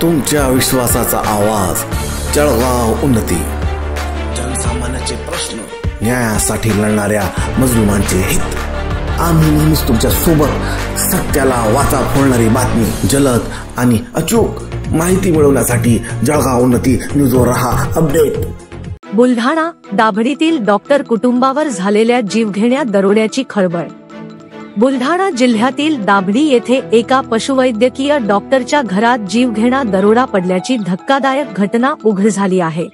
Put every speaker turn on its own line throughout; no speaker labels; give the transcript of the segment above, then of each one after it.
तुमच्या विश्वासाचा आवाज, जळगाव उन्नती। जनसामान्याचे प्रश्न, न्यायासाठी लढणाऱ्या मजलुमांचे हित। आम्ही नेहमीच तुमच्या सोबत। सत्याला वाचा फोडणारी बातमी, जलद आणि अचूक माहिती मिळवण्यासाठी जळगाव उन्नती न्यूजवर रहा अपडेट।
बुलढाणा दाभडीतील डॉक्टर कुटुंबावर झालेल्या जीवघेण्या दरोड्याची खळबळ। बुलढाणा जिल्ह्यातील दाभडी येथे एका पशुवैद्यकीय डॉक्टरच्या घरात जीवघेणा दरोडा पडल्याची धक्कादायक घटना उघड झाली आहे।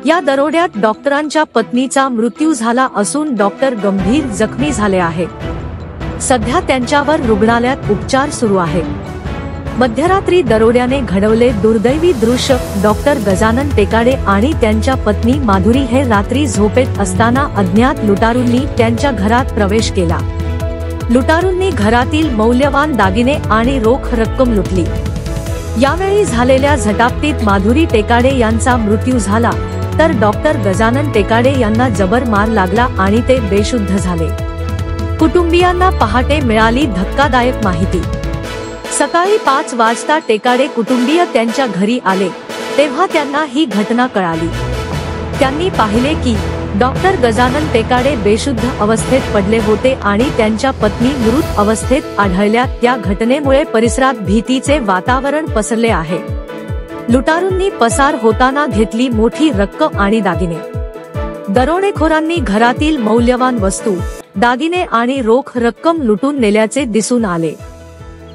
या दरोड्यात डॉक्टरांच्या पत्नीचा मृत्यू झाला असून डॉक्टर गंभीर जखमी झाले आहेत। सध्या त्यांच्यावर रुग्णालयात उपचार सुरू आहेत। मध्यरात्री दरोड्याने घडवले दुर्दैवी दृश्य। डॉक्टर गजानन टेकाडे आणि त्यांच्या पत्नी माधुरी हे रात्री झोपेत असताना अज्ञात लुटारूंनी त्यांच्या घरात प्रवेश केला। लुटारूंनी घरातील मौल्यवान दागिने आणि रोख रक्कम लुटली। यावेळी झालेल्या झटापटीत माधुरी टेकाडे यांचा मृत्यू झाला, तर डॉक्टर गजानन टेकाडे यांना जबर मार लागला आणि ते बेशुद्ध झाले। कुटुंबियांना पहाटे मिळाली धक्कादायक माहिती। सकाळी 5 वाजता टेकाडे कुटुंबीय त्यांच्या घरी आले, तेव्हा त्यांना ही घटना कळाली। त्यांनी पाहिले की डॉक्टर गजानन टेकाडे बेशुद्ध अवस्थेत पडले होते आणि त्यांच्या पत्नी मृत अवस्थेत आढळल्या। त्या घटनेमुळे परिसरात भीतीचे वातावरण पसरले आहे। लुटारूंनी पसार होताना घेतली मोठी रक्कम आणि दागिने। दरोडेखोरांनी घरातील मौल्यवान वस्तू, दागिने आणि रोख रक्कम लुटून नेल्याचे दिसून आले।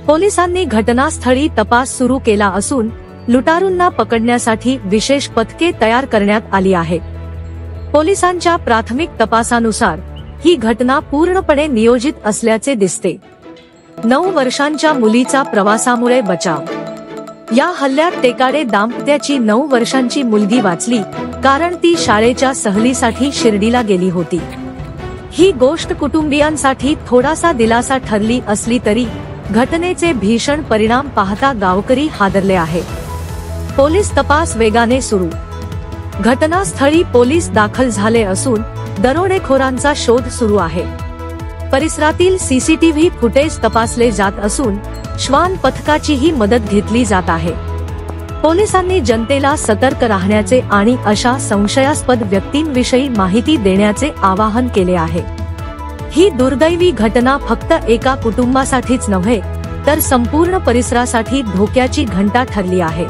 पोलिसांनी घटनास्थळी तपास सुरू केला असून लुटारूंना पकडण्यासाठी विशेष पथके तयार करण्यात आली आहेत। पोलिसांच्या प्राथमिक तपासानुसार ही घटना पूर्णपणे नियोजित असल्याचे दिसते। 9 वर्षांच्या मुलीचा प्रवासामुळे बचाव। या हल्ल्यात टेकाडे दाम्पत्याची 9 वर्षांची मुलगी वाचली, कारण ती शाळेच्या सहलीसाठी शिर्डीला गेली होती। ही गोष्ट कुटुंबियांसाठी थोडासा दिलासा ठरली असली तरी घटनेचे भीषण परिणाम पाहता गावकरी हादरले आहेत। पोलीस तपास वेगाने सुरू। घटनास्थळी पोलीस दाखल झाले असून दरोडेखोरांचा शोध सुरू आहे। परिसरातील सीसीटीव्ही फुटेज तपासले जात असून श्वान पथकाचीही मदत घेतली जात आहे। पोलिसांनी जनतेला सतर्क राहण्याचे आणि अशा संशयास्पद व्यक्तींविषयी माहिती देण्याचे आवाहन केले आहे। ही दुर्दैवी घटना फक्त एका कुटुंबासाठीच नव्हे, तर संपूर्ण परिसरासाठी धोक्याची घंटा ठरली आहे।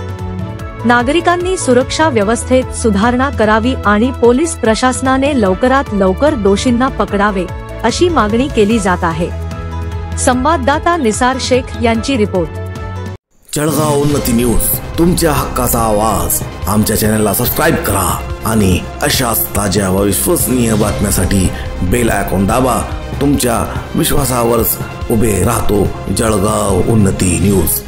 नागरिकांनी सुरक्षा व्यवस्थेत सुधारणा करावी आणि पोलीस प्रशासनाने लवकरात लवकर दोषींना पकडावे, अशी मागणी केली जात आहे। संवाददाता निसार शेख यांची रिपोर्ट।
जळगाव उन्नती न्यूज, तुमच्या हक्काचा आवाज। आमच्या चॅनलला सबस्क्राइब करा आणि अशाच ताज्या व विश्वसनीय बातम्यांसाठी बेल आयकॉन दाबा। तुमच्या विश्वासावरच उभे राहतो जळगाव उन्नती न्यूज।